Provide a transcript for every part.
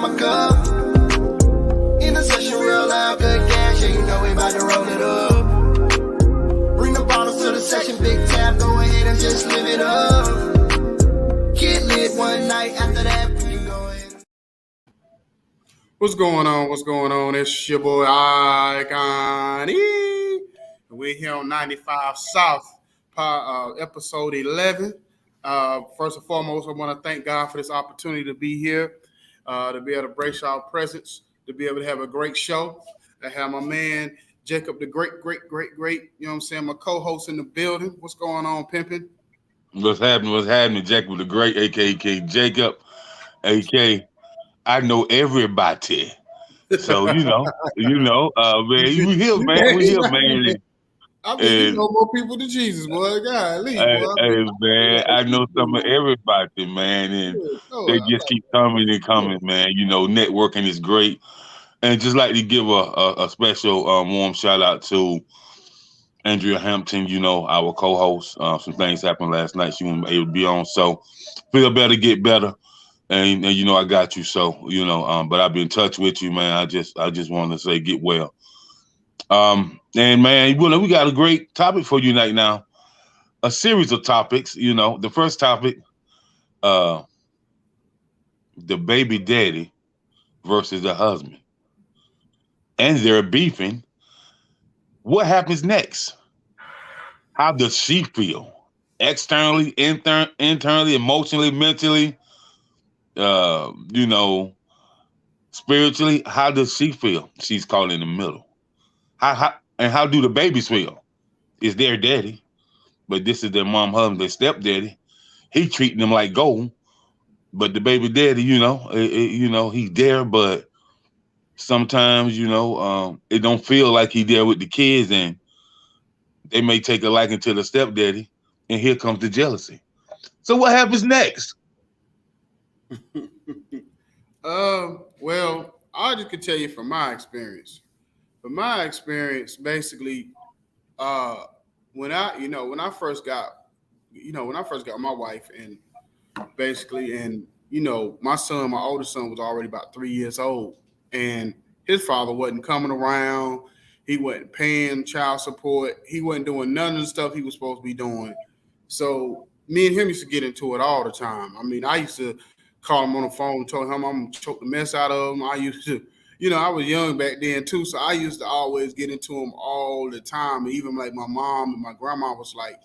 my cup. In the session, real loud, good cash, yeah, you know we about to roll it up. Bring the bottles to the session, big tab, go ahead and just live it up. Get lit one night, after that, we can go ahead. What's going on? What's going on? It's your boy Icon. We're here on 95 South, episode 11. First and foremost, I want to thank God for this opportunity to be here, to be able to brace our presence, to be able to have a great show. I have my man Jacob, the great, you know what I'm saying, my co-host in the building. What's going on, pimping? What's happening, Jacob the Great, aka Jacob, aka I know everybody. So man, we here, man. I think you know more people than Jesus, boy. Golly, boy. Man, I know some of everybody, man, and they just keep coming and coming, man. You know, networking is great, and just like to give a special warm shout out to Andrea Hampton, you know, our co-host. Some things happened last night; she wasn't able to be on, so feel better, get better. And you know I got you, so you know. But I'll be in touch with you, man. I just wanted to say get well. And man, we got a great topic for you right now. A series of topics. You know, the first topic, the baby daddy versus the husband, and they're beefing. What happens next? How does she feel? Externally, internally, emotionally, mentally. You know, spiritually, how does she feel? She's caught in the middle. How do the babies feel? It's their daddy, but this is their mom, husband, their stepdaddy. He treating them like gold, but the baby daddy, you know, he's there, but sometimes, you know, it don't feel like he's there with the kids, and they may take a liking to the stepdaddy, and here comes the jealousy. So what happens next? Well, I just could tell you from my experience. From my experience, basically, when I first got my wife, and basically, and you know, my oldest son was already about 3 years old, and his father wasn't coming around. He wasn't paying child support. He wasn't doing none of the stuff he was supposed to be doing. So me and him used to get into it all the time. I mean, I used to call him on the phone and told him I'm gonna choke the mess out of him. I used to, you know, I was young back then too, so I used to always get into him all the time. And even like my mom and my grandma was like,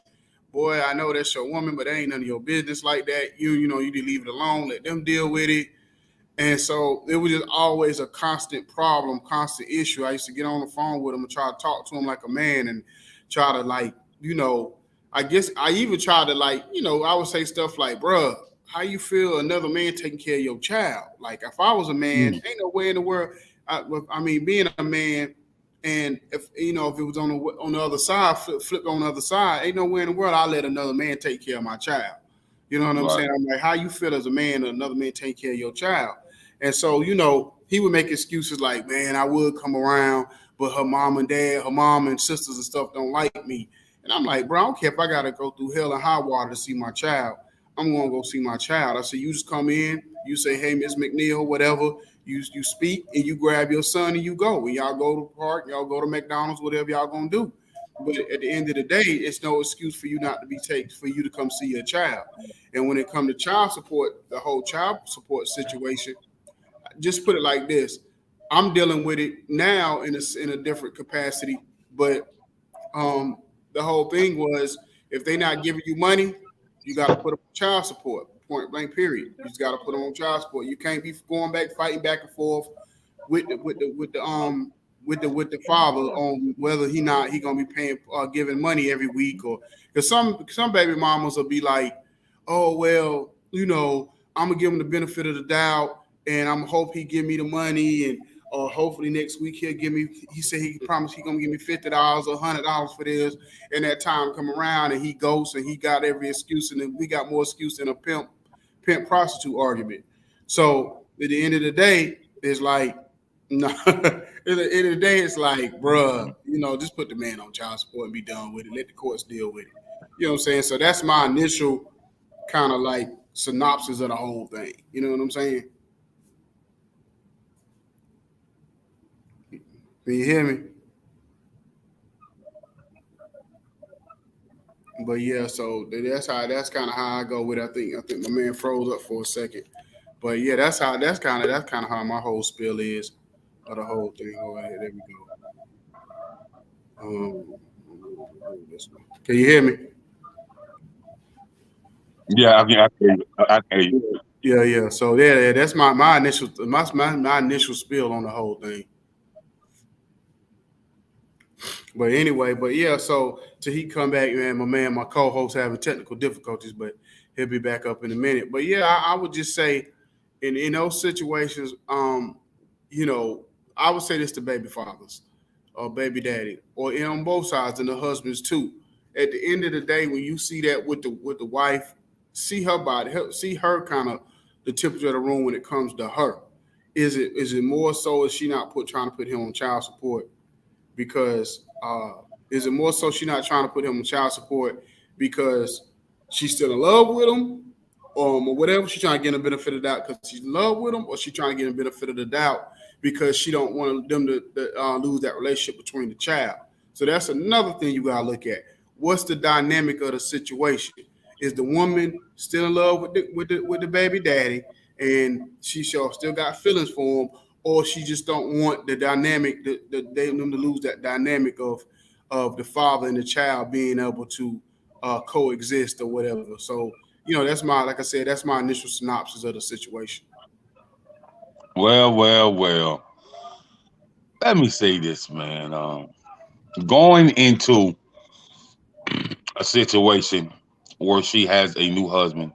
boy, I know that's your woman, but that ain't none of your business like that. You know, you need to leave it alone, let them deal with it. And so it was just always a constant problem, constant issue. I used to get on the phone with him and try to talk to him like a man and try to, like, you know, I guess I even tried to, like, you know, I would say stuff like, bruh, how you feel another man taking care of your child? Like, if I was a man, ain't no way in the world. I mean, being a man, and if you know, if it was on the other side, flip on the other side, ain't no way in the world I'll let another man take care of my child. You know what I'm saying? I'm like, how you feel as a man, another man take care of your child? And so, you know, he would make excuses like, man, I would come around, but her mom and sisters and stuff don't like me. And I'm like, bro, I don't care if I got to go through hell and high water to see my child. I'm going to go see my child. I said, you just come in, you say, hey, Miss McNeil, whatever. You speak and you grab your son and you go. And y'all go to the park, y'all go to McDonald's, whatever y'all going to do. But at the end of the day, it's no excuse for you not to be taken, for you to come see your child. And when it comes to child support, the whole child support situation, just put it like this. I'm dealing with it now in a different capacity, but the whole thing was, if they not giving you money, you got to put them on child support. Point blank. Period. You just got to put them on child support. You can't be fighting back and forth with the father on whether he gonna be paying giving money every week, or because some baby mamas will be like, oh well, you know, I'm gonna give him the benefit of the doubt, and I'm hope he give me the money, and or hopefully next week he'll give me. He said he promised he gonna give me $50 or $100 for this, and that time come around and he goes and he got every excuse, and then we got more excuse than a pimp prostitute argument. So at the end of the day, it's like, no. At the end of the day, it's like, bruh, you know, just put the man on child support and be done with it. Let the courts deal with it. You know what I'm saying? So that's my initial kind of like synopsis of the whole thing. You know what I'm saying? Can you hear me? But yeah, so that's kind of how I go with it. I think my man froze up for a second. But yeah, that's kind of how my whole spiel is of the whole thing. Oh, there we go. Um, can you hear me? Yeah, I can. I can. Yeah, yeah. So yeah, that's my initial spiel on the whole thing. But anyway, but yeah, so till he come back, man, my co-host having technical difficulties, but he'll be back up in a minute. But yeah, I would just say in those situations, you know, I would say this to baby fathers or baby daddy, or on both sides, and the husbands too. At the end of the day, when you see that with the wife, see her body, see her kind of the temperature of the room when it comes to her. Is it more so is she not trying to put him on child support because is it more so she's not trying to put him on child support because she's still in love with him, or whatever? She's trying to get a benefit of the doubt because she's in love with him, or she's trying to get a benefit of the doubt because she don't want them to lose that relationship between the child. So that's another thing you gotta look at. What's the dynamic of the situation? Is the woman still in love with the baby daddy, and she still got feelings for him, or she just don't want the dynamic them to lose that dynamic of the father and the child being able to coexist or whatever. So that's like I said, that's my initial synopsis of the situation. Well. Let me say this, man. Going into a situation where she has a new husband,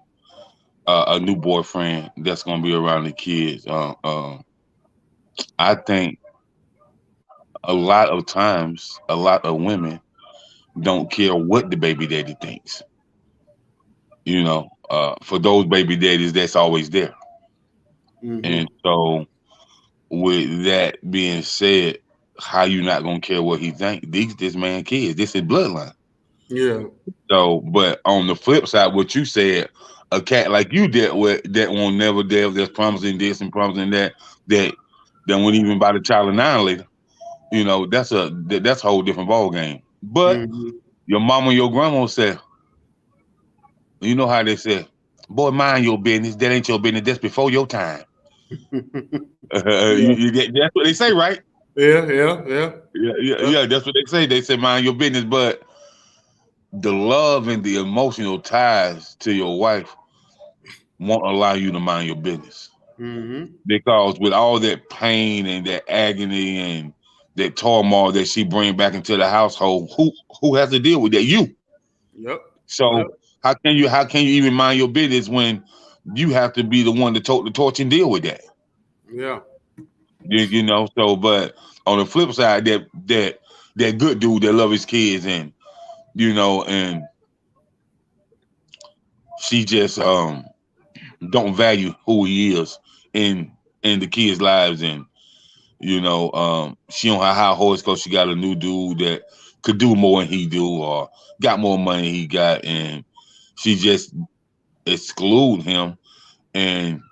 a new boyfriend that's gonna be around the kids. I think a lot of times, a lot of women don't care what the baby daddy thinks. For those baby daddies, that's always there. Mm-hmm. And so, with that being said, how you not gonna care what he think? This man kids, this is bloodline. Yeah. So, but on the flip side, what you said, a cat like you dealt with that won't never deal, that's promising this and promising that that won't even buy the child an hour later. That's a whole different ball game. But Mm-hmm. your mama and your grandma said, you know how they say, boy, mind your business. That ain't your business. That's before your time. Yeah. That's what they say, right? Yeah. Yeah. Yeah. Yeah. Yeah. That's what they say. They say mind your business, but the love and the emotional ties to your wife won't allow you to mind your business Mm-hmm. because with all that pain and that agony and that turmoil that she bring back into the household, who has to deal with that? You. Yep. Yep. So how can you even mind your business when you have to be the one to tote the torch and deal with that? Yeah. So but on the flip side, that good dude that love his kids and she just don't value who he is in the kids' lives, and she on her high horse because she got a new dude that could do more than he do or got more money he got, and she just exclude him and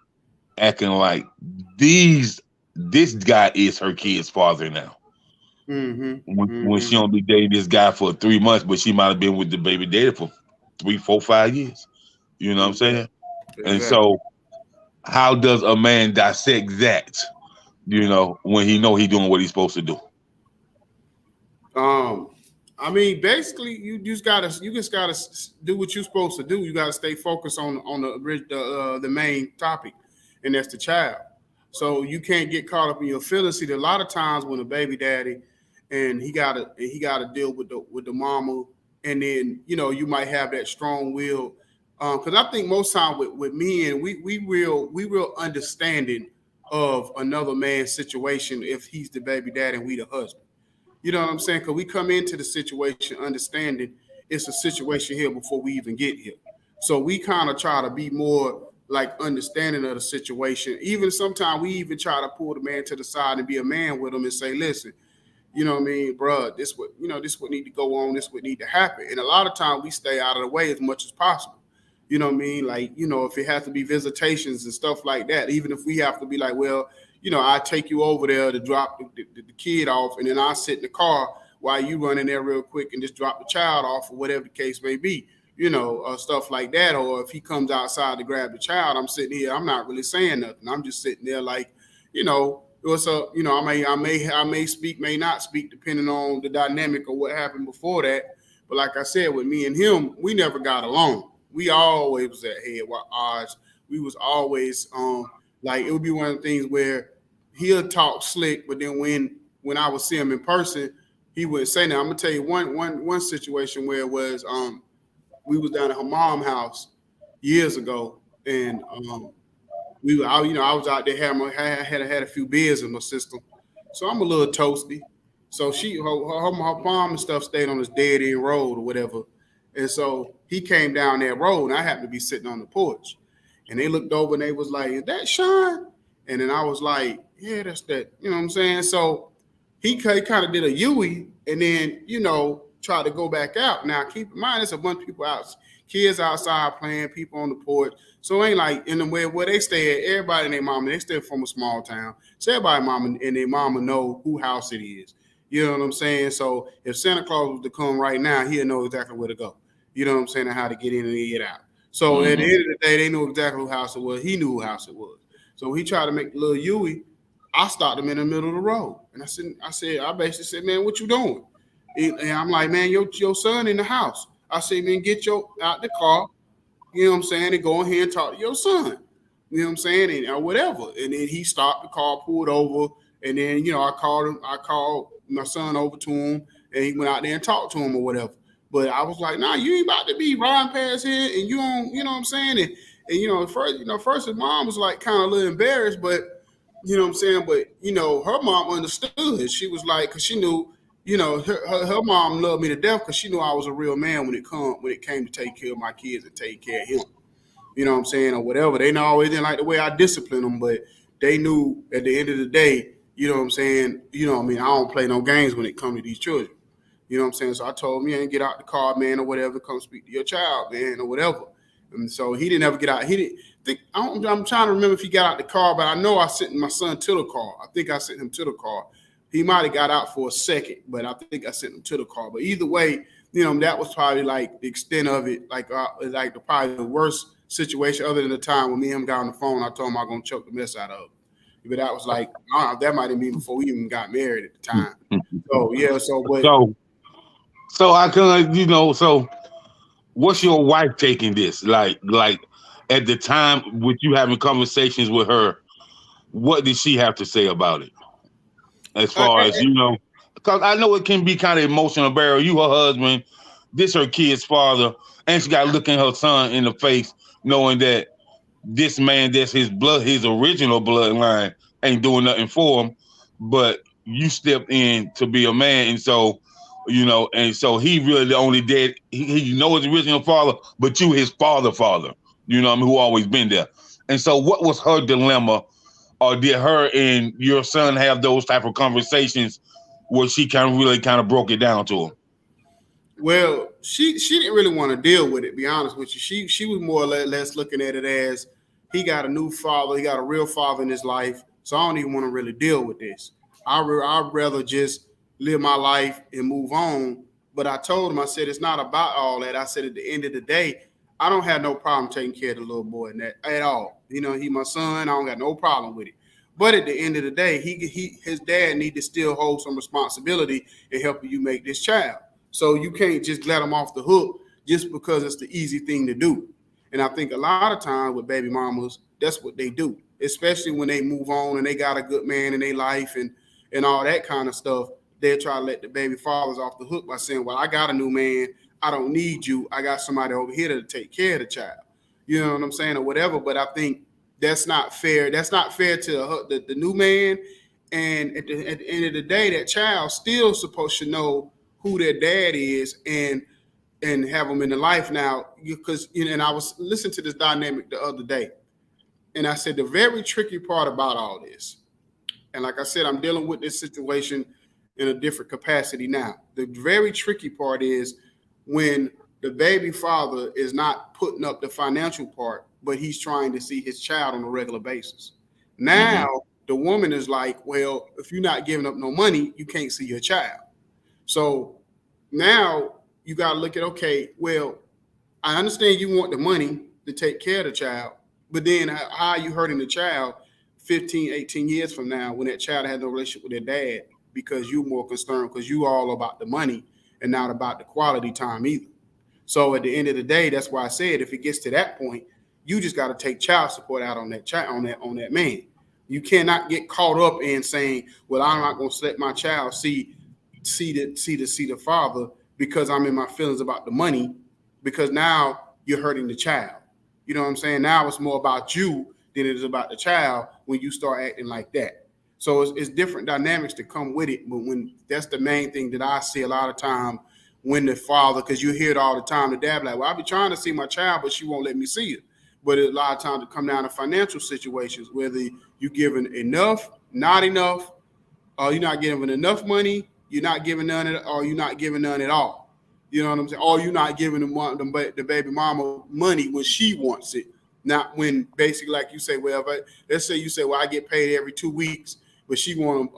acting like this guy is her kid's father now. Mm-hmm. When Mm-hmm. she only dated this guy for 3 months, but she might have been with the baby daddy for 3, 4, 5 years. You know what I'm saying? And Exactly. so, how does a man dissect that? When he know he doing what he's supposed to do. Um, I mean, basically, you just gotta do what you're supposed to do. You gotta stay focused on the main topic, and that's the child. So you can't get caught up in your feelings. See, a lot of times when a baby daddy and he gotta deal with the mama, and then you might have that strong will. Because I think most time with men, we real understanding of another man's situation if he's the baby daddy and we the husband. You know what I'm saying? Because we come into the situation understanding it's a situation here before we even get here. So we kind of try to be more like understanding of the situation. Even sometimes we even try to pull the man to the side and be a man with him and say, listen, what I mean, bruh, this what need to go on, this what need to happen. And a lot of times we stay out of the way as much as possible. You know what I mean? Like, if it has to be visitations and stuff like that, even if we have to be like, well, I take you over there to drop the kid off, and then I sit in the car while you run in there real quick and just drop the child off, or whatever the case may be, stuff like that. Or if he comes outside to grab the child, I'm sitting here, I'm not really saying nothing. I'm just sitting there like, what's up? I may speak, may not speak, depending on the dynamic or what happened before that. But like I said, with me and him, we never got along. We always was at head odds. We was always like, it would be one of the things where he'll talk slick, but then when I would see him in person, he wouldn't say that. I'm gonna tell you one situation where it was we was down at her mom's house years ago, and I was out there had a few beers in my system, so I'm a little toasty. So her mom and stuff stayed on this dead end road or whatever, and so he came down that road, and I happened to be sitting on the porch, and they looked over and they was like, "Is that Sean?" And then I was like, "Yeah, that's that." You know what I'm saying? So he kind of did a Yui, and then tried to go back out. Now keep in mind, there's a bunch of people out, kids outside playing, people on the porch. So it ain't like in the way where they stay at. Everybody and their mama, they stay from a small town, so everybody mama and their mama know who house it is. You know what I'm saying? So if Santa Claus was to come right now, he'll know exactly where to go. You know what I'm saying? And how to get in and get out. So at the end of the day, they knew exactly who house it was. He knew who house it was. So he tried to make the little Yui. I stopped him in the middle of the road. And I basically said, "Man, what you doing?" And I'm like, "Man, your son in the house." I said, "Man, get out the car, you know what I'm saying, and go ahead and talk to your son." You know what I'm saying? And whatever. And then he stopped the car, pulled over, and then, I called my son over to him, and he went out there and talked to him or whatever. But I was like, "Nah, you ain't about to be riding past here, and you don't," you know what I'm saying? And first his mom was like kind of a little embarrassed, but you know what I'm saying? But her mom understood. She was like, because she knew, her mom loved me to death because she knew I was a real man when it came to take care of my kids and take care of him. You know what I'm saying, or whatever. They always didn't like the way I discipline them, but they knew at the end of the day, you know what I'm saying, I don't play no games when it comes to these children. You know what I'm saying? So I told him, "Man, get out the car, man, or whatever. Come speak to your child, man, or whatever." And so he didn't ever get out. He didn't think. I'm trying to remember if he got out the car, but I know I sent my son to the car. I think I sent him to the car. He might have got out for a second, but I think I sent him to the car. But either way, that was probably like the extent of it, probably the worst situation, other than the time when me and him got on the phone. I told him I was gonna choke the mess out of him. But that was like, that might have been before we even got married at the time. So yeah, so I can, so what's your wife taking this? Like at the time with you having conversations with her, what did she have to say about it? As far as, because I know it can be kind of emotional barrier. You, her husband, this her kid's father, and she got to look in her son in the face, knowing that this man, that's his original bloodline, ain't doing nothing for him, but you stepped in to be a man, and so, and so he really the only dad. He his original father, but you his father, who always been there. And so, what was her dilemma, or did her and your son have those type of conversations where she kind of broke it down to him? Well, she didn't really want to deal with it, be honest with you. She was more or less looking at it as, he got a new father, he got a real father in his life, so I don't even want to really deal with this. I'd rather just live my life and move on. But I told him, I said, it's not about all that. I said, at the end of the day, I don't have no problem taking care of the little boy and that at all. He my son. I don't got no problem with it. But at the end of the day, his dad need to still hold some responsibility in helping you make this child. So you can't just let him off the hook just because it's the easy thing to do. And I think a lot of times with baby mamas, that's what they do, especially when they move on and they got a good man in their life and all that kind of stuff. They'll try to let the baby fathers off the hook by saying, "Well, I got a new man. I don't need you. I got somebody over here to take care of the child." You know what I'm saying, or whatever. But I think that's not fair. That's not fair to the new man. And at the end of the day, that child still supposed to know who their dad is and have them in the life now. Because and I was listening to this dynamic the other day, and I said the very tricky part about all this, and like I said, I'm dealing with this situation in a different capacity now. The very tricky part is when the baby father is not putting up the financial part, but he's trying to see his child on a regular basis. Now, the woman is like, well, if you're not giving up no money, you can't see your child. So now you got to look at, okay, well, I understand you want the money to take care of the child, but then how are you hurting the child 15, 18 years from now when that child has no relationship with their dad because you're more concerned because you all about the money and not about the quality time either. So at the end of the day, that's why I said if it gets to that point, you just got to take child support out on that child on that man. You cannot get caught up in saying, "Well, I'm not going to let my child see the father because I'm in my feelings about the money," because now you're hurting the child. You know what I'm saying? Now it's more about you than it is about the child when you start acting like that. So it's different dynamics that come with it. But when that's the main thing that I see a lot of time when the father, because you hear it all the time, the dad like, well, I be trying to see my child, but she won't let me see it. But a lot of times it come down to financial situations, whether you giving enough, not enough, or you're not giving enough money, you're not giving none, or you're not giving none at all. You know what I'm saying? Or you're not giving the baby mama money when she wants it, not when basically like you say, well, let's say you say, well, I get paid every 2 weeks, but she want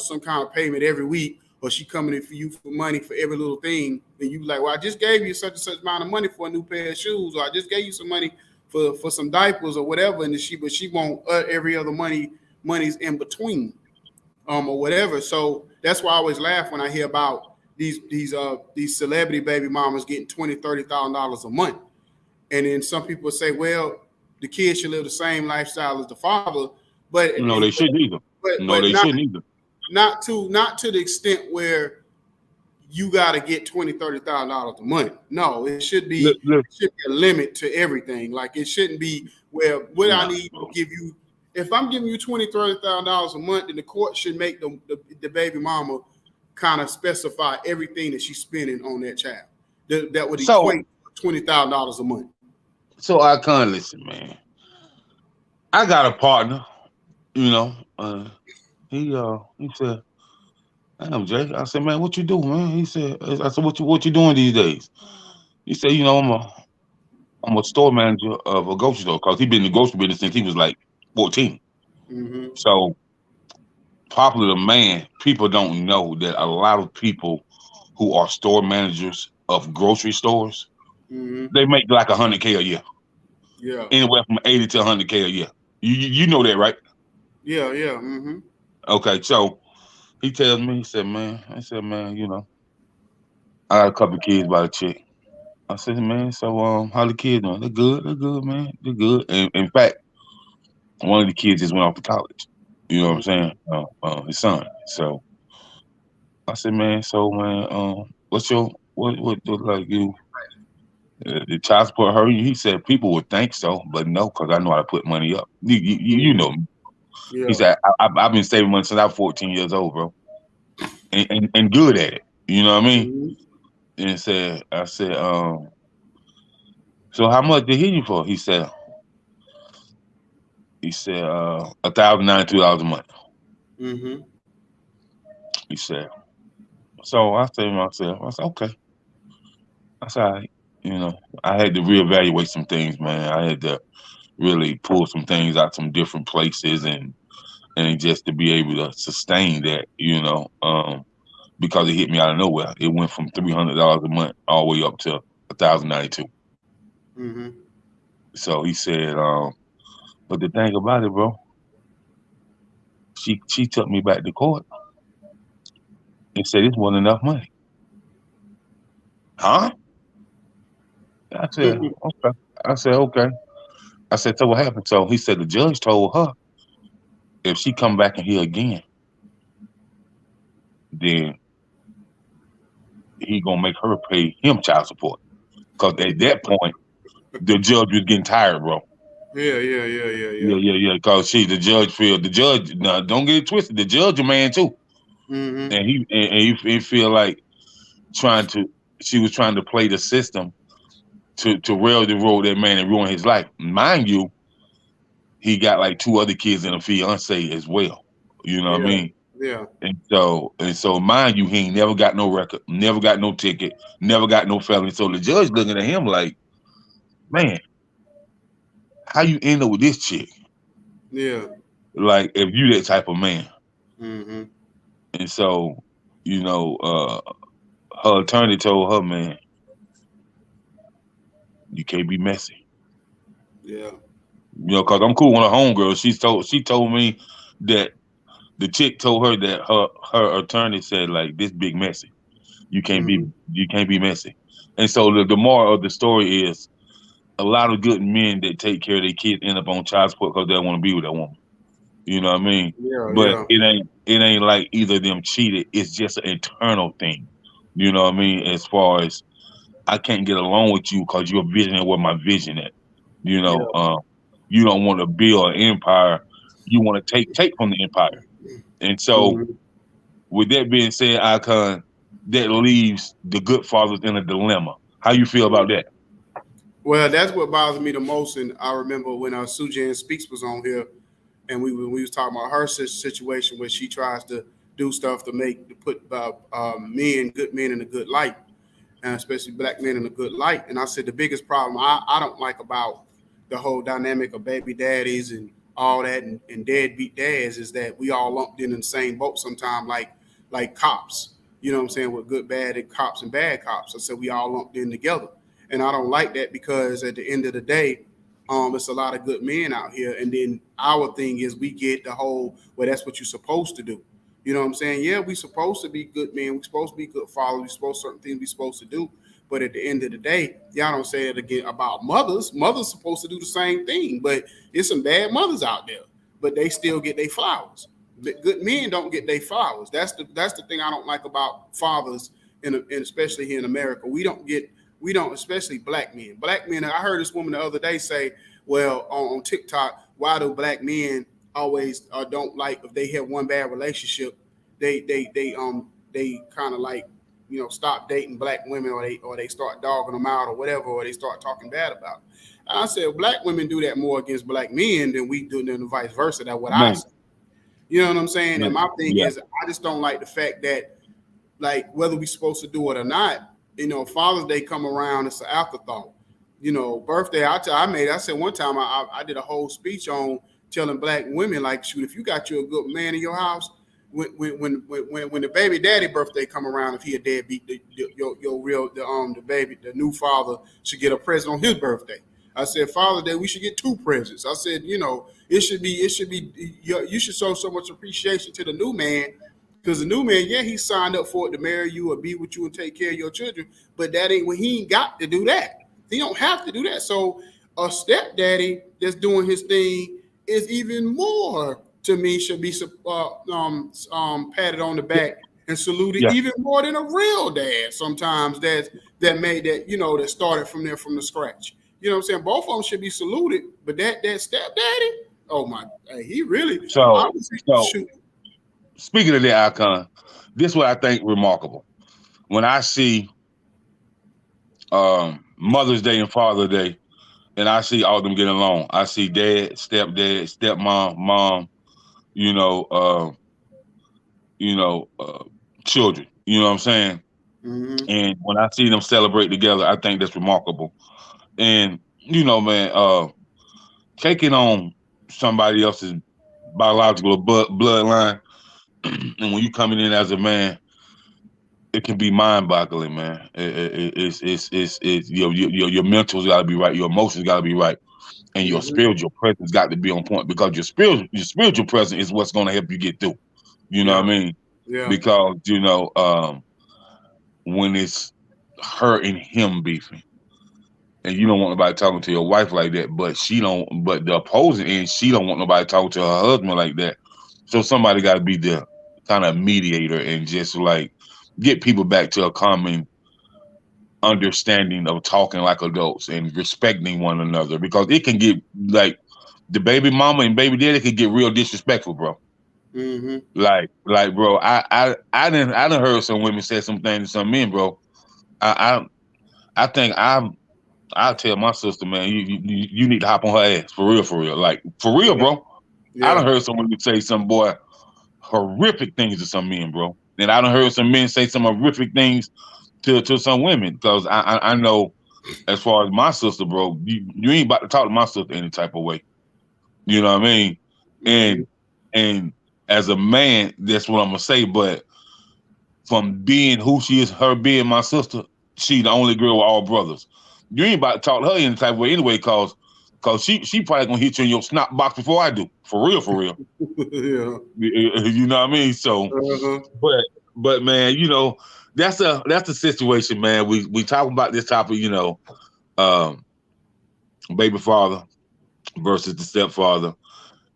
some kind of payment every week, or she coming in for you for money for every little thing, then you like, well, I just gave you such and such amount of money for a new pair of shoes, or I just gave you some money for some diapers or whatever, and she want every other money's in between, or whatever. So that's why I always laugh when I hear about these celebrity baby mamas getting $20,000-$30,000 a month, and then some people say, well, the kid should live the same lifestyle as the father, but No, they shouldn't either. No, they shouldn't either. Not to the extent where you got to get $20,000-$30,000 a month. No, it should be a limit to everything. Like it shouldn't be where what I need to give you. If I'm giving you $20,000-$30,000 a month, then the court should make the baby mama kind of specify everything that she's spending on that child. That would equate to $20,000 a month. So I can't listen, man. I got a partner, you know. He said, "Damn, Jake." I said, "Man, what you do, man?" He said, "I said, what you doing these days?" He said, "You know, I'm a store manager of a grocery store because he been in the grocery business since he was like 14." Mm-hmm. So popular man, people don't know that a lot of people who are store managers of grocery stores, they make like $100K a year. Yeah. Anywhere from 80 to 100K a year. You know that, right? Yeah. Mm-hmm. Okay, so he tells me, he said, man, you know, I got a couple of kids by the chick. I said, man, so how the kids doing? They're good, man. They're good. And in fact, one of the kids just went off to college. You know what I'm saying? His son. So I said, man, what's your what like you the child support hurt you? He said people would think so, but no, because I know how to put money up. You know me. Yeah. He said I've been saving money since I was 14 years old, bro, and good at it. You know what I mean? Mm-hmm. And I said, so how much did he hit you for? He said $1,092 a month. Mm-hmm. He said. So I said to myself, I said, okay. I said, all right. You know, I had to reevaluate some things, man. I had to really pull some things out some different places and just to be able to sustain that, you know, because it hit me out of nowhere. It went from $300 a month all the way up to $1,092. Mm-hmm. So he said, but the thing about it, bro, she took me back to court and said it wasn't enough money. Huh? I said, okay. I said, okay. I said, so what happened? So he said the judge told her if she come back in here again, then he gonna make her pay him child support. Cause at that point, the judge was getting tired, bro. Yeah. Cause the judge. Now, don't get it twisted. The judge a man too, Mm-hmm. and he feel like she was trying to play the system to railroad that man and ruin his life. Mind you, he got like 2 other kids and a fiance as well. You know what I mean? Yeah. And so, mind you, he ain't never got no record, never got no ticket, never got no felony. So the judge looking at him like, man, how you end up with this chick? Yeah. like if you that type of man. Mm-hmm. And so, you know, her attorney told her, man, you can't be messy. Yeah. You know, cause I'm cool with her homegirl. She told me that the chick told her that her attorney said like this big messy. You can't be Mm-hmm. you can't be messy. And so the moral of the story is a lot of good men that take care of their kids end up on child support because they don't want to be with that woman. You know what I mean? Yeah. But Yeah. it ain't like either of them cheated. It's just an internal thing. You know what I mean? As far as I can't get along with you because your vision is where my vision at. You Yeah. know, you don't want to build an empire. You want to take from the empire. And so, Mm-hmm. with that being said, Icon, that leaves the good fathers in a dilemma. How you feel about that? Well, that's what bothers me the most. And I remember when Sujan Speaks was on here, and we was talking about her situation where she tries to do stuff to put good men in a good light, and especially black men in a good light. And I said the biggest problem I don't like about the whole dynamic of baby daddies and all that and deadbeat dads is that we all lumped in the same boat sometimes, like cops. You know what I'm saying? With good, bad, and cops and bad cops. I said we all lumped in together, and I don't like that because at the end of the day, it's a lot of good men out here, and then our thing is we get the whole well, that's what you're supposed to do. You know what I'm saying? Yeah, we supposed to be good men. We supposed to be good fathers. We supposed certain things we supposed to do. But at the end of the day, y'all don't say it again about mothers. Mothers supposed to do the same thing, but there's some bad mothers out there, but they still get their flowers. Good men don't get their flowers. That's the thing I don't like about fathers, in especially here in America. We don't, especially black men. Black men. I heard this woman the other day say, "Well, on TikTok, why do black men always don't like if they have one bad relationship, they kind of like stop dating black women or they start dogging them out or whatever or they start talking bad about them." And I said black women do that more against black men than we do than the vice versa. That's what I Man, say. You know what I'm saying? And man, my thing yeah, is I just don't like the fact that like whether we supposed to do it or not, Father's Day come around, it's an afterthought. Birthday, I said one time I did a whole speech on telling black women like, shoot, if you got you a good man in your house, when the baby daddy birthday come around, if he a deadbeat, your real the new father should get a present on his birthday. I said Father's Day we should get two presents. I said you should show so much appreciation to the new man because the new man, yeah, he signed up for it to marry you or be with you and take care of your children, but that ain't when he ain't got to do that. He don't have to do that. So a stepdaddy that's doing his thing is even more to me should be patted on the back and saluted yeah. even more than a real dad. Sometimes that made that that started from there from the scratch. You know what I'm saying? Both of them should be saluted, but that stepdaddy, oh my, he really So, honestly so shoot. speaking of the icon, this is what I think remarkable. When I see Mother's Day and Father's Day, and I see all of them getting along. I see dad, stepdad, stepmom, mom, you know, uh, you know, uh, children. You know what I'm saying? Mm-hmm. And when I see them celebrate together, I think that's remarkable. And man, taking on somebody else's biological bloodline, and when you coming in as a man, it can be mind-boggling, man. It's your mental's got to be right, your emotions got to be right, and your Mm-hmm. spiritual presence got to be on point because your spiritual presence is what's going to help you get through. You know Yeah. what I mean? Yeah. Because when it's her and him beefing, and you don't want nobody talking to your wife like that, but she don't. But the opposing end, she don't want nobody talking to her husband like that. So somebody got to be the kind of mediator and just like get people back to a common understanding of talking like adults and respecting one another because it can get like the baby mama and baby daddy can get real disrespectful, bro. Mm-hmm. Like, bro, I didn't heard some women say some things to some men, bro. I I think I tell my sister, man, you need to hop on her ass for real, like for real, Yeah. bro. I Yeah. done heard someone say some boy horrific things to some men, bro, and I done heard some men say some horrific things to some women because I know as far as my sister, bro, you ain't about to talk to my sister any type of way. You know what I mean? Mm-hmm. And as a man, that's what I'm gonna say. But from being who she is, her being my sister, she the only girl with all brothers. You ain't about to talk to her any type of way anyway, cause she probably gonna hit you in your snot box before I do. For real, for real. Yeah. You know what I mean? So, Uh-huh. but man, that's a situation, man. We talk about this topic, baby father versus the stepfather,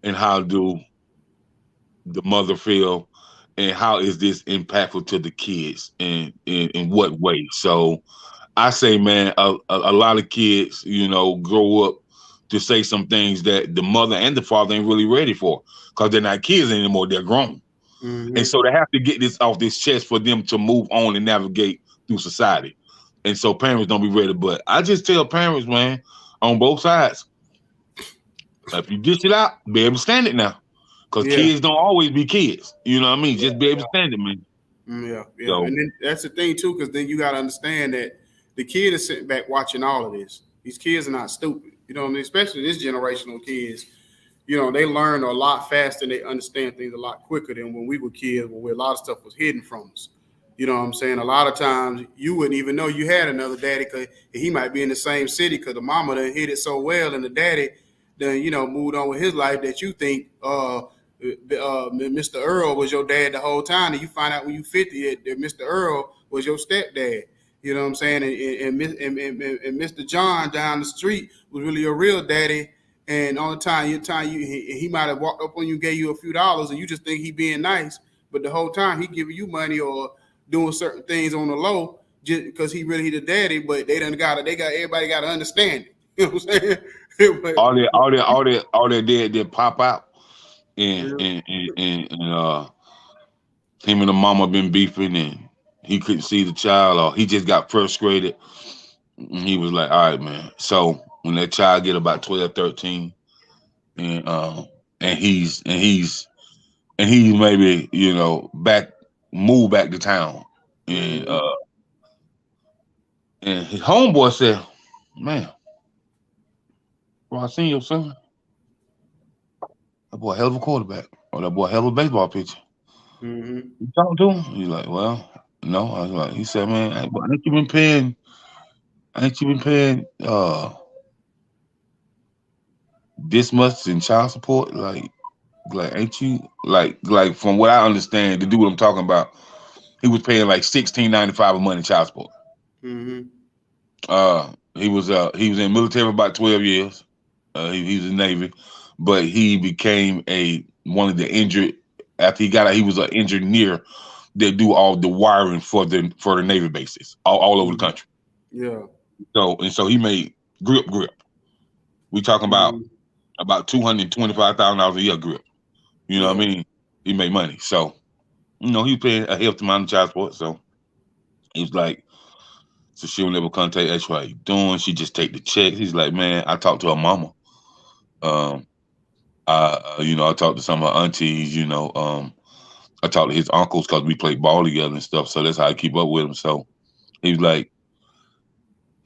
and how do the mother feel, and how is this impactful to the kids, and in what way? So I say, man, a lot of kids, grow up to say some things that the mother and the father ain't really ready for, because they're not kids anymore, they're grown. And so they have to get this off this chest for them to move on and navigate through society. And so parents don't be ready. But I just tell parents, man, on both sides, if you dish it out, be able to stand it now. Because kids don't always be kids. You know what I mean? Just be able to stand it, man. Yeah. So, And then that's the thing too, because then you got to understand that the kid is sitting back watching all of this. These kids are not stupid. You know what I mean? Especially this generational kids. They learn a lot faster and they understand things a lot quicker than when we were kids, where a lot of stuff was hidden from us. You know what I'm saying? A lot of times you wouldn't even know you had another daddy, because he might be in the same city because the mama done hid it so well, and the daddy done, moved on with his life, that you think Mr. Earl was your dad the whole time, and you find out when you 50 that Mr. Earl was your stepdad. You know what I'm saying? And Mr. John down the street was really a real daddy. And on the time he might have walked up on you, gave you a few dollars, and you just think he being nice, but the whole time he giving you money or doing certain things on the low just because he really the daddy. But everybody got to understand it. You know what I'm saying? But, all that did pop out, and him and the mama been beefing, and he couldn't see the child, or he just got frustrated. And he was like, all right, man. So when that child get about 12, 13, and he's maybe, move back to town. And and his homeboy said, man, bro, I seen your son. That boy a hell of a quarterback. Or that boy a hell of a baseball pitcher. You talking to him? He's like, well, no. I was like, he said, man, ain't you been paying this much in child support? Like ain't you like from what I understand, the dude I'm talking about, he was paying like $16.95 a month in child support. He was in the military for about 12 years. He was in the Navy, but he became one of the injured. After he got out, he was an engineer that do all the wiring for the Navy bases all over the country. Yeah. So he made grip. We talking about $225,000 a year grip. You know what I mean? He made money. So, he paying a hefty amount of child support. So he was like, so she'll never contact us. What you doing? She just take the checks. He's like, man, I talked to her mama. I talked to some of her aunties. I talked to his uncles because we played ball together and stuff. So that's how I keep up with him. So he was like,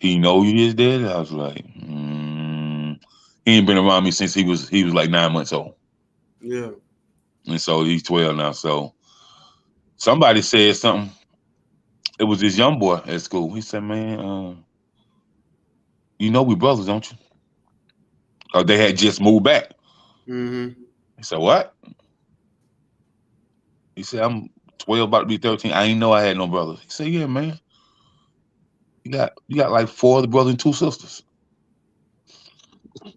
he know you his dad? I was like, he ain't been around me since he was like 9 months old. Yeah. And so he's 12 now. So somebody said something. It was this young boy at school. He said, man, we brothers, don't you? Or they had just moved back. He said, what? He said, I'm 12, about to be 13. I didn't know I had no brothers. He said, yeah, man. You got like 4 other brothers and 2 sisters.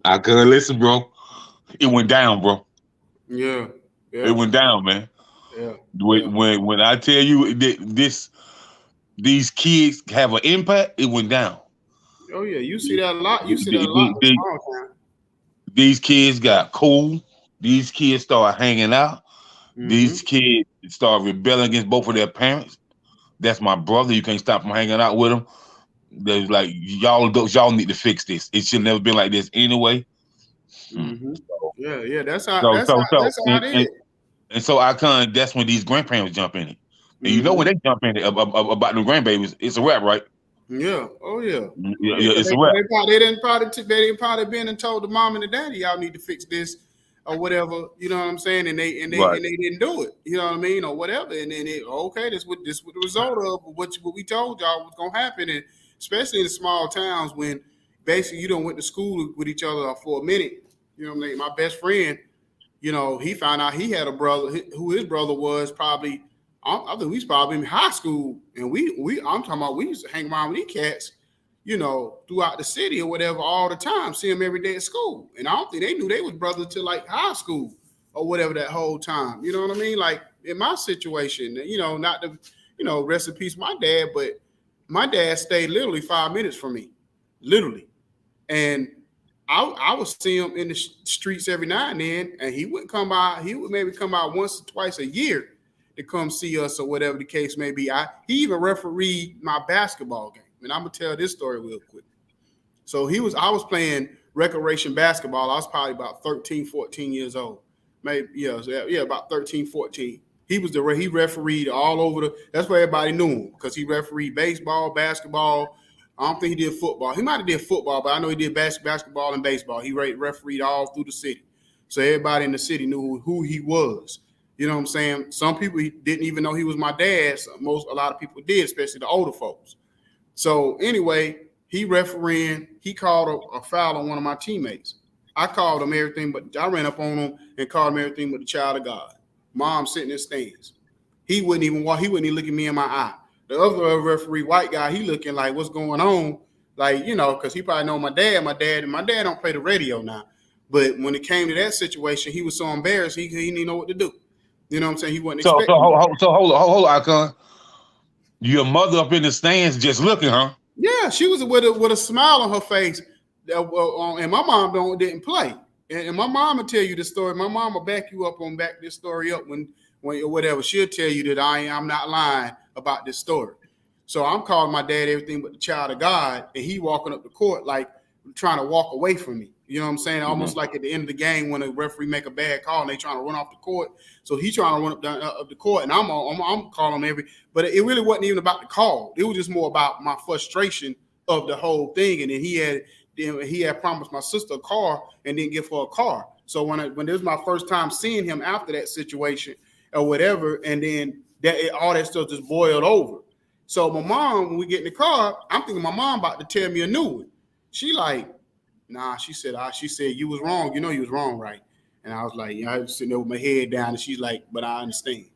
I couldn't listen, bro. It went down, bro. Yeah. It went down, man. Yeah. When I tell you these kids have an impact, it went down. Oh yeah, you see that a lot. You see that a lot. These kids got cool. These kids started hanging out. These kids started rebelling against both of their parents. That's my brother. You can't stop from hanging out with him. They're like, y'all need to fix this. It should never been like this anyway. Yeah, that's how it is. And so that's when these grandparents jump in it. And when they jump in it about the grandbabies, it's a wrap, right? Yeah. Oh yeah. Yeah, it's a wrap. They didn't probably been and told the mom and the daddy, y'all need to fix this. or whatever, you know what I'm saying? And they Right. didn't do it, you know what I mean, or whatever. And then okay, this what the result of what we told y'all was gonna happen, and especially in the small towns when basically you don't went to school with each other for a minute. You know what I mean? My best friend, you know, he found out he had a brother who his brother was probably, I think he's probably in high school, and I'm talking about we used to hang around with these cats, you know, throughout the city or whatever all the time, see them every day at school. And I don't think they knew they was brothers till like high school or whatever that whole time. You know what I mean? Like in my situation, you know, not to, you know, rest in peace my dad, but my dad stayed literally 5 minutes from me, literally. And I would see him in the streets every now and then, and he wouldn't come by. He would maybe come out once or twice a year to come see us or whatever the case may be. He even refereed my basketball game. And I'm gonna tell this story real quick. So I was playing recreation basketball. I was probably about 13, 14 years old. Maybe, about 13, 14. He refereed all over that's where everybody knew him, because he refereed baseball, basketball. I don't think he did football. He might have did football, but I know he did basketball and baseball. He refereed all through the city. So everybody in the city knew who he was. You know what I'm saying? Some people didn't even know he was my dad. A lot of people did, especially the older folks. So anyway, he refereeing. He called a foul on one of my teammates. I called him everything, but I ran up on him and called him everything but the child of God. Mom sitting in the stands. He wouldn't even look at me in my eye. The other referee, white guy, he looking like, what's going on? Like, you know, because he probably know my dad. My dad don't play the radio now. But when it came to that situation, he was so embarrassed, he didn't know what to do. You know what I'm saying? He wasn't expecting. So hold on, Icon. Your mother up in the stands just looking, huh? Yeah, she was with a smile on her face. And my mom didn't play. And my mom will tell you the story. My mom will back this story up when whatever. She'll tell you that I'm not lying about this story. So I'm calling my dad everything but the child of God, and he walking up the court like trying to walk away from me. You know what I'm saying? Almost like at the end of the game when a referee make a bad call and they trying to run off the court. So he trying to run up the court, and I'm calling him but it really wasn't even about the call. It was just more about my frustration of the whole thing. And then he had promised my sister a car and didn't give her a car. So when this was my first time seeing him after that situation or whatever, and then all that stuff just boiled over. So my mom, when we get in the car, I'm thinking my mom about to tell me a new one. She like, nah, she said you was wrong. You know you was wrong, right? And I was like, yeah, I was sitting there with my head down, and she's like, but I understand.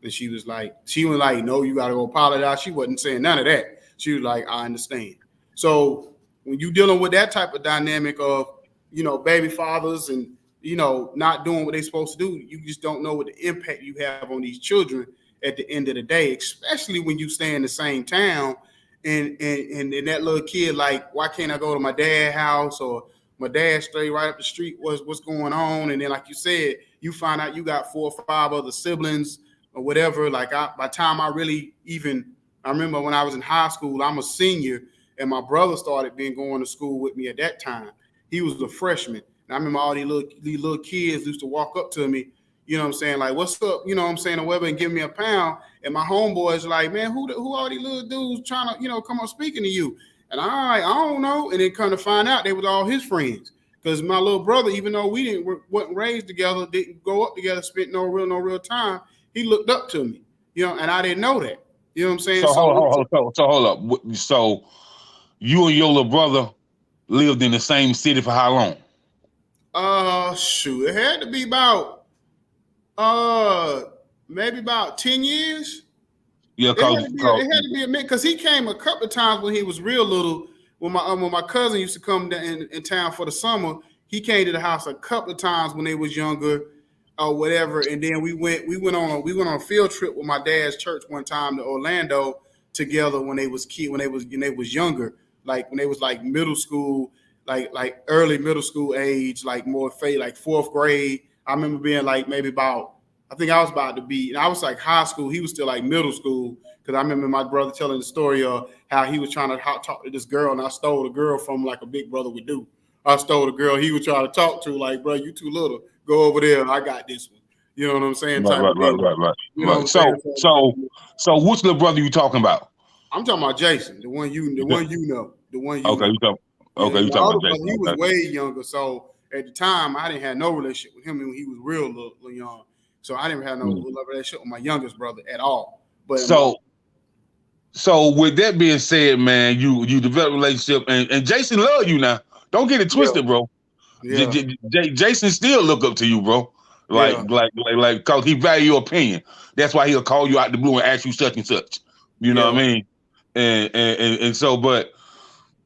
And she was like, no, you got to go apologize. She wasn't saying none of that. She was like, I understand. So when you dealing with that type of dynamic of, you know, baby fathers and, you know, not doing what they're supposed to do, you just don't know what the impact you have on these children at the end of the day, especially when you stay in the same town and that little kid, like, why can't I go to my dad's house, or my dad stay right up the street? What's going on? And then, like you said, you find out you got 4 or 5 other siblings or whatever. Like by the time I remember when I was in high school, I'm a senior, and my brother started going to school with me at that time. He was a freshman. And I remember all these little kids used to walk up to me, you know what I'm saying, like, what's up, you know what I'm saying, or whatever, and give me a pound. And my homeboys like, man, who are these little dudes trying to, you know, come up speaking to you? And I don't know. And then come to find out they was all his friends. Because my little brother, even though we wasn't raised together, didn't grow up together, spent no real time, he looked up to me, you know, and I didn't know that. You know what I'm saying? So hold up. So you and your little brother lived in the same city for how long? Shoot, it had to be about maybe about 10 years. Yeah, it had to be a minute, because he came a couple of times when he was real little. When my cousin used to come in town for the summer, he came to the house a couple of times when they was younger or whatever. And then we went on a field trip with my dad's church one time to Orlando together when they was younger, like when they was like middle school, like early middle school age, like more like 4th grade. I remember being like maybe I think I was about to be, and I was like high school. He was still like middle school, because I remember my brother telling the story of how he was trying to talk to this girl, and I stole the girl from like a big brother would do. I stole the girl he was trying to talk to, like, bro, you too little. Go over there. I got this one. You know what I'm saying? Right. So which little brother you talking about? I'm talking about Jason, the one you know. Okay, you talking about Jason. He was way younger, so at the time, I didn't have no relationship with him when he was real little young. So I didn't have no relationship with my youngest brother at all. But so with that being said, man, you develop a relationship, and Jason love you now. Don't get it twisted, bro. Yeah. Jason still look up to you, bro. Like, cause he value your opinion. That's why he'll call you out the blue and ask you such and such. You know what I mean? And so, but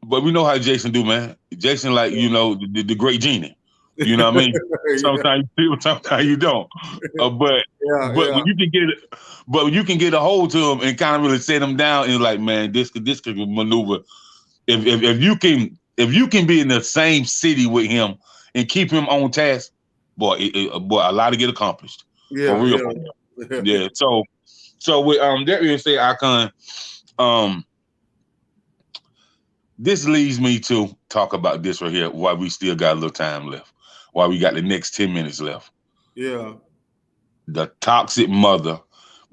we know how Jason do, man. Jason, like, you know, the great genie. You know what I mean? Sometimes you feel, sometimes you don't. But when you can get a hold to him and kind of really set him down and like, man, this could maneuver. If you can be in the same city with him and keep him on task, boy, a lot to get accomplished. For real. Yeah. So with that being said, Icon, this leads me to talk about this right here. Why we still got a little time left. Why we got the next 10 minutes left. Yeah. The toxic mother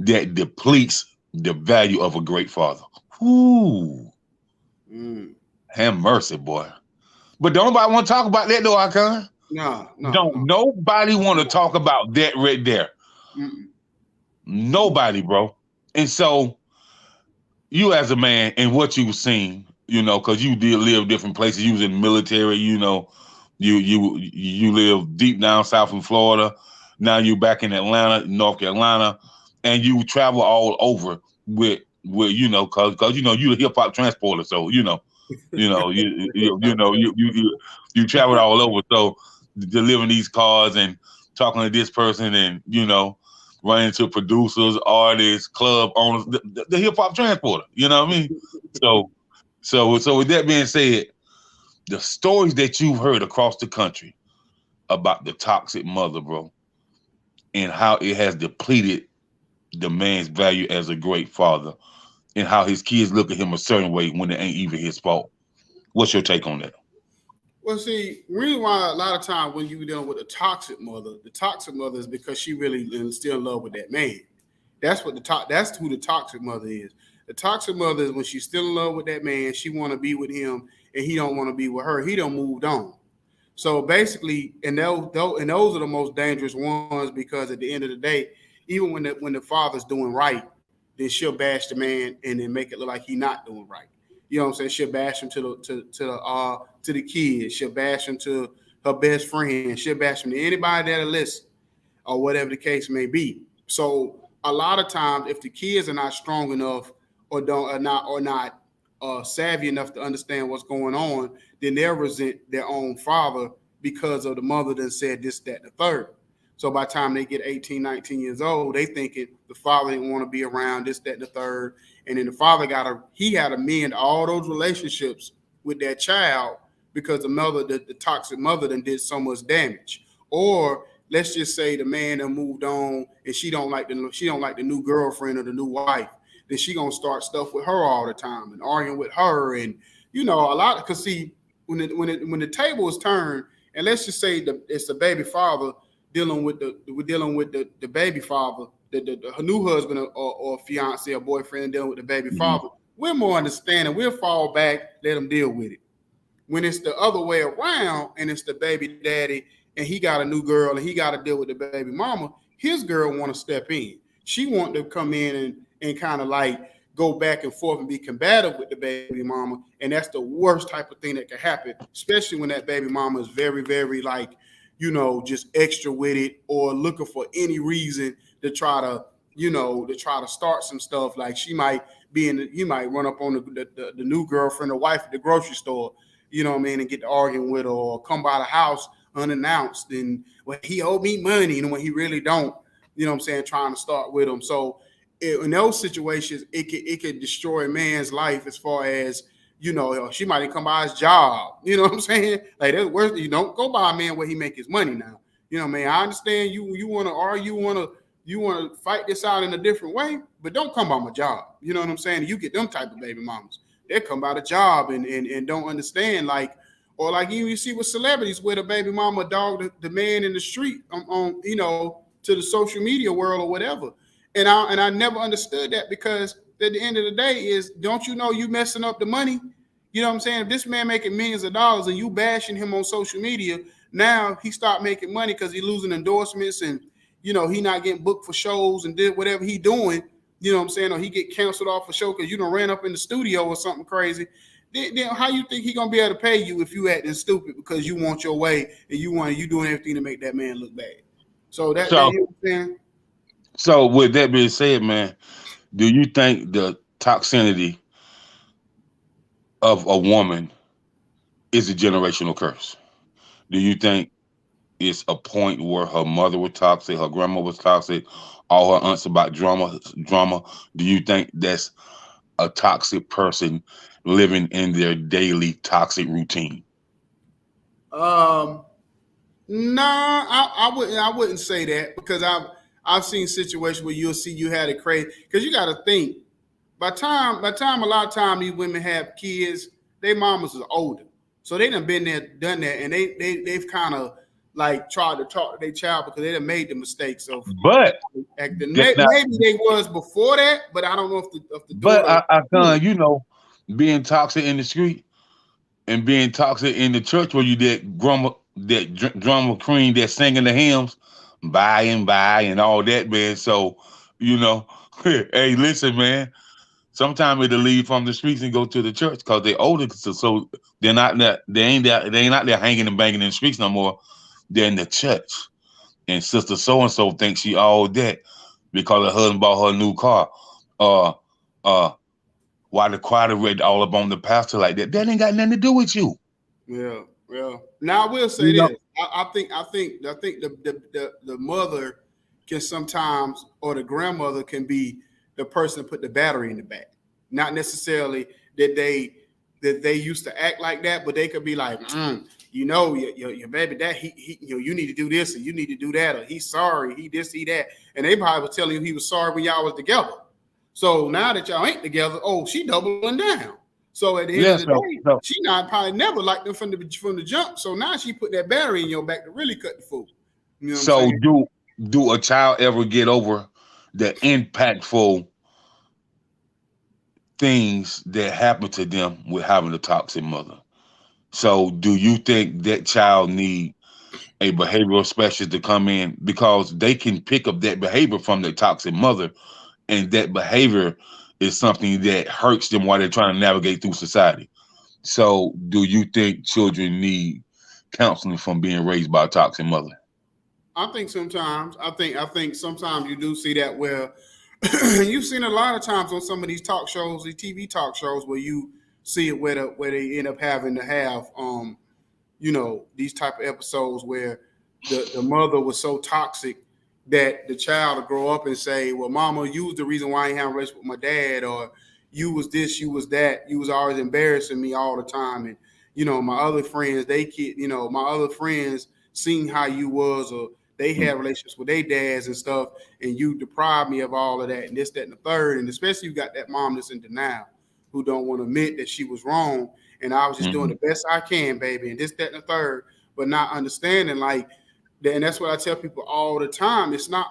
that depletes the value of a great father. Ooh. Have mercy, boy. But don't nobody want to talk about that though, Icon. No. Nobody want to talk about that right there. Nobody, bro. And so you as a man and what you've seen, you know, because you did live different places. You was in the military, you know, you live deep down south in Florida. Now you back in Atlanta, North Carolina, and you travel all over with you know, cause you know you a hip hop transporter, so you travel all over. So delivering these cars and talking to this person, and you know, running to producers, artists, club owners, the hip hop transporter. You know what I mean? So with that being said, the stories that you've heard across the country about the toxic mother, bro, and how it has depleted the man's value as a great father, and how his kids look at him a certain way when it ain't even his fault. What's your take on that? Well, see, reason why a lot of times when you dealing with the toxic mother is because she really is still in love with that man. That's who the toxic mother is. The toxic mother is when she's still in love with that man. She want to be with him, and he don't want to be with her. He done moved on. So basically, and those are the most dangerous ones, because at the end of the day, even when the father's doing right, then she'll bash the man and then make it look like he's not doing right. You know what I'm saying? She'll bash him to the kids. She'll bash him to her best friend. She'll bash him to anybody that'll listen, or whatever the case may be. So a lot of times, if the kids are not strong enough or not savvy enough to understand what's going on, then they'll resent their own father because of the mother that said this, that, and the third. So by the time they get 18, 19 years old, they thinking the father didn't want to be around, this, that, and the third. And then the father had to mend all those relationships with that child because the toxic mother done did so much damage. Or let's just say the man that moved on and she don't like the new girlfriend or the new wife. Then she gonna start stuff with her all the time and arguing with her, and you know, a lot. Because see, when the table is turned, and let's just say it's the baby father dealing with the baby father, her new husband or fiance or boyfriend dealing with the baby father, we're more understanding. We'll fall back, let them deal with it. When it's the other way around and it's the baby daddy and he got a new girl and he got to deal with the baby mama, his girl want to step in. She want to come in and kind of like go back and forth and be combative with the baby mama. And that's the worst type of thing that can happen, especially when that baby mama is very, very like, you know, just extra with it or looking for any reason to try to start some stuff. Like you might run up on the new girlfriend or wife at the grocery store, you know what I mean, and get to arguing with her, or come by the house unannounced and he owed me money, and when he really don't, you know what I'm saying, trying to start with him. So in those situations, it could destroy a man's life as far as, you know, she might come by his job. You know what I'm saying? Like that's worse. You don't go by a man where he make his money now. You know what I mean? I understand you want to argue, you want to fight this out in a different way, but don't come by my job. You know what I'm saying? You get them type of baby mamas. They come by the job and don't understand, like, or like you see with celebrities where the baby mama dog the man in the street on you know, to the social media world or whatever. And I never understood that, because at the end of the day is, don't you know you messing up the money? You know what I'm saying? If this man making millions of dollars and you bashing him on social media, now he start making money because he losing endorsements and he not getting booked for shows and did whatever he doing. You know what I'm saying? Or he get canceled off a show because you done ran up in the studio or something crazy. Then how you think he gonna be able to pay you if you acting stupid because you want your way and you doing everything to make that man look bad? So that you know what I'm saying? So with that being said, man, do you think the toxicity of a woman is a generational curse? Do you think it's a point where her mother was toxic, her grandma was toxic, all her aunts about drama? Do you think that's a toxic person living in their daily toxic routine? Um, nah, I wouldn't say that because I've seen situations where you'll see you had it crazy because you got to think by time a lot of time these women have kids, their mamas is older, so they done been there, done that, and they've kind of like tried to talk to their child because they done made the mistakes of But acting. that's not. Maybe they was before that, but I don't know if the But daughter. I kind being toxic in the street and being toxic in the church where you that drummer queen that singing the hymns by and by and all that, man. So you know, hey, listen, man. Sometimes it'll leave from the streets and go to the church because they're older, so they're not there. They ain't out there hanging and banging in the streets no more. They're in the church, and sister so and so thinks she all that because her husband bought her a new car. Uh, uh, why the choir read all up on the pastor like that? That ain't got nothing to do with you. Yeah, yeah. Now I will say You know, this. I think the mother can sometimes, or the grandmother can be the person that put the battery in the back. Not necessarily that they used to act like that, but they could be like, your baby dad, he you need to do this and you need to do that, or he's sorry, he this, he that, and they probably was telling you he was sorry when y'all was together. So now that y'all ain't together, she doubling down. So at the end yeah. of the So, day, so, she not probably never liked them from the jump. So now she put that battery in your back to really cut the fool. You know what I'm so saying? do a child ever get over the impactful things that happen to them with having a toxic mother? So, do you think that child need a behavioral specialist to come in because they can pick up that behavior from their toxic mother, and that behavior is something that hurts them while they're trying to navigate through society? So, do you think children need counseling from being raised by a toxic mother? I think sometimes. I think sometimes you do see that where you've seen a lot of times on some of these talk shows, these TV talk shows, where you see it where they end up having to have these type of episodes where the mother was so toxic that the child will grow up and say, well, mama, you was the reason why I ain't having a relationship with my dad, or you was this, you was that, you was always embarrassing me all the time. And my other friends, my other friends seen how you was, or they had relationships with their dads and stuff, and you deprived me of all of that and this, that, and the third. And especially you got that mom that's in denial, who don't want to admit that she was wrong. And I was just doing the Mhm. best I can, baby, and this, that, and the third, but not understanding like that. And that's what I tell people all the time. It's not,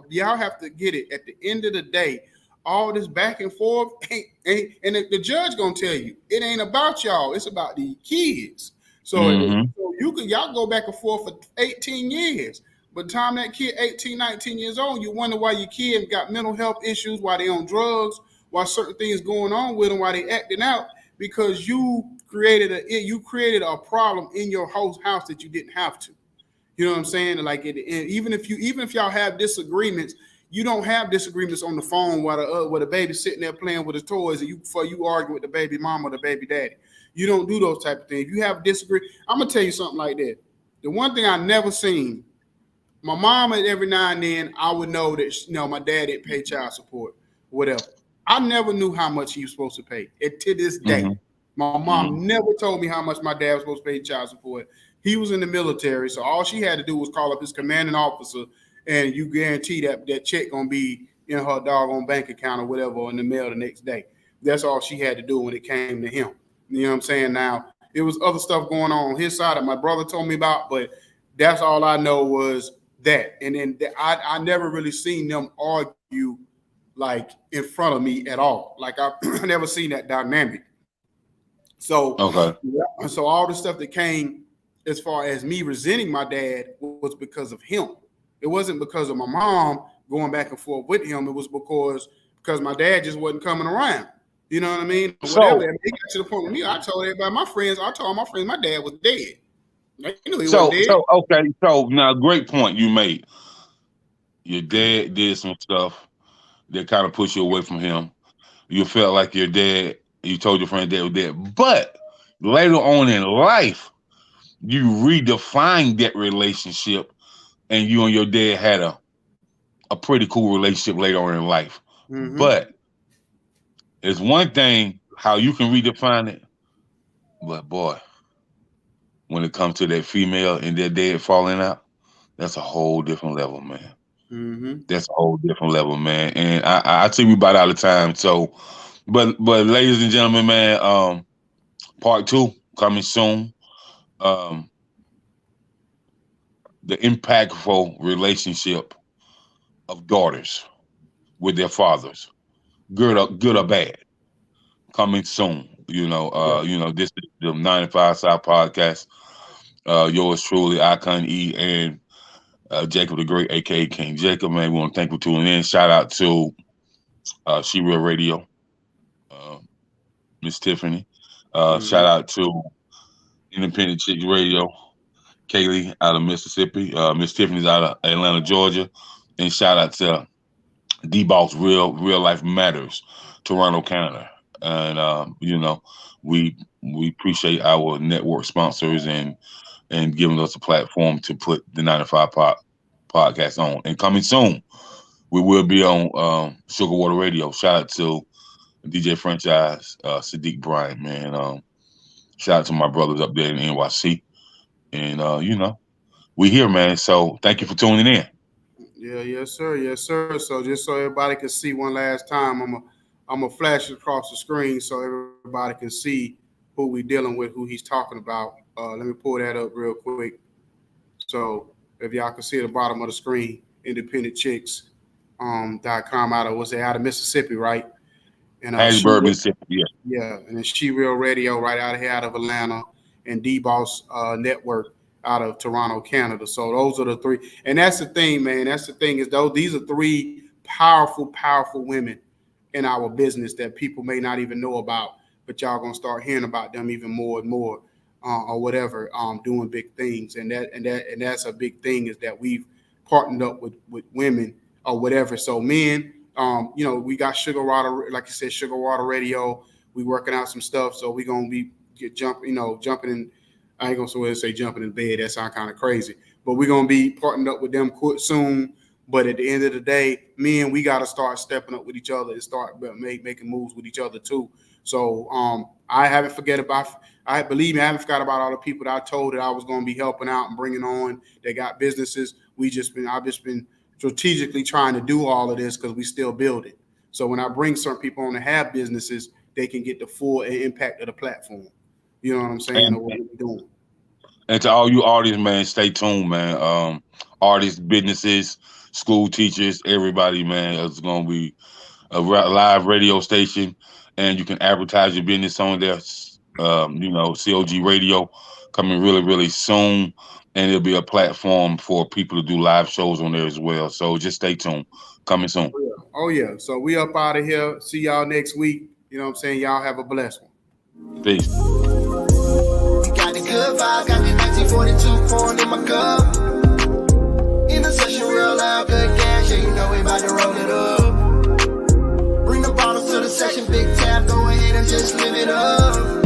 y'all have to get it. At the end of the day, all this back and forth and the judge gonna tell you it ain't about y'all, it's about the kids. So, Mhm. y'all go back and forth for 18 years. By the time that kid 18, 19 years old, you wonder why your kid got mental health issues, why they on drugs, why certain things going on with them, why they acting out, because you created a problem in your house that you didn't have to. You know what I'm saying? Like even if y'all have disagreements, you don't have disagreements on the phone while the baby's sitting there playing with his toys and you argue with the baby mama or the baby daddy. You don't do those type of things. If you have disagree, I'm gonna tell you something like that. The one thing I never seen, my mom, and every now and then I would know that my dad didn't pay child support, whatever. I never knew how much he was supposed to pay. And to this day, Mhm. my Mhm. mom never told me how much my dad was supposed to pay child support. He was in the military, so all she had to do was call up his commanding officer, and you guarantee that check gonna be in her doggone bank account or whatever, or in the mail the next day. That's all she had to do when it came to him. You know what I'm saying? Now, it was other stuff going on his side that my brother told me about, but that's all I know was that. And then I never really seen them argue like in front of me at all. Like I never seen that dynamic. So, Okay. so all the stuff that came as far as me resenting my dad was because of him. It wasn't because of my mom going back and forth with him. It was because my dad just wasn't coming around. You know what I mean? Whatever. So, I mean, it got to the point with me. I told everybody, I told my friends, my dad was dead. They knew he wasn't dead. okay. So now, great point you made. Your dad did some stuff that kind of pushed you away from him. You felt like your dad. You told your friend dad was dead, but later on in life, you redefined that relationship, and you and your dad had a pretty cool relationship later on in life. Mm-hmm. But it's one thing how you can redefine it, but boy, when it comes to that female and their dad falling out, that's a whole different level, man. Mm-hmm. That's a whole different level, man. And I think we about out of time. So, but ladies and gentlemen, man, part 2 coming soon. The impactful relationship of daughters with their fathers, good or bad, coming soon. You know, this is the 95 South podcast. Yours truly, Icon E, and Jacob the Great, aka King Jacob. Man, we want to thank you for tuning in. Shout out to She Real Radio, Miss Tiffany. Shout out to Independent Chicks Radio, Kaylee out of Mississippi. Miss Tiffany's out of Atlanta, Georgia. And shout out to D-Boss Real Life Matters, Toronto, Canada. And you know, we appreciate our network sponsors and giving us a platform to put the 95 podcast on. And coming soon, we will be on Sugar Water Radio. Shout out to DJ Franchise, Sadiq Bryant, man. Shout out to my brothers up there in NYC. And you know, we here, man. So thank you for tuning in. Yeah, yes, sir. Yes, sir. So just so everybody can see one last time, I'm gonna flash it across the screen so everybody can see who we dealing with, who he's talking about. Let me pull that up real quick. So if y'all can see at the bottom of the screen, independentchicks.com out of Mississippi, right? And Hattiesburg, Mississippi, yeah. Yeah, and it's She Real Radio right out here out of Atlanta, and D-Boss Network out of Toronto, Canada. So those are the three. And that's the thing, man. That's the thing is these are three powerful women in our business that people may not even know about, but y'all gonna start hearing about them even more and more, or whatever, doing big things. And that's a big thing, is that we've partnered up with women or whatever. So men, you know, we got Sugar Water, like you said, Sugar Water Radio. We working out some stuff, so we gonna be jumping in. I ain't gonna say jumping in bed. That sounds kind of crazy, but we're gonna be partnering up with them soon. But at the end of the day, men, we gotta start stepping up with each other and start making moves with each other too. So I haven't forgot about all the people that I told that I was gonna be helping out and bringing on. They got businesses. I've just been strategically trying to do all of this because we still building. So when I bring certain people on to have businesses, they can get the full impact of the platform. You know what I'm saying? Or what we're doing. And to all you artists, man, stay tuned, man. Artists, businesses, school teachers, everybody, man. It's going to be a live radio station, and you can advertise your business on there. You know, COG Radio coming really, really soon, and it'll be a platform for people to do live shows on there as well. So just stay tuned. Coming soon. Oh, yeah. So we up out of here. See y'all next week. You know what I'm saying? Y'all have a blessed one. Peace. Got the good vibes, got the 1942 pouring in my cup. In the session, real loud, good gas, yeah, you know we about to roll it up. Bring the bottles to the session, big tap, go ahead and just live it up.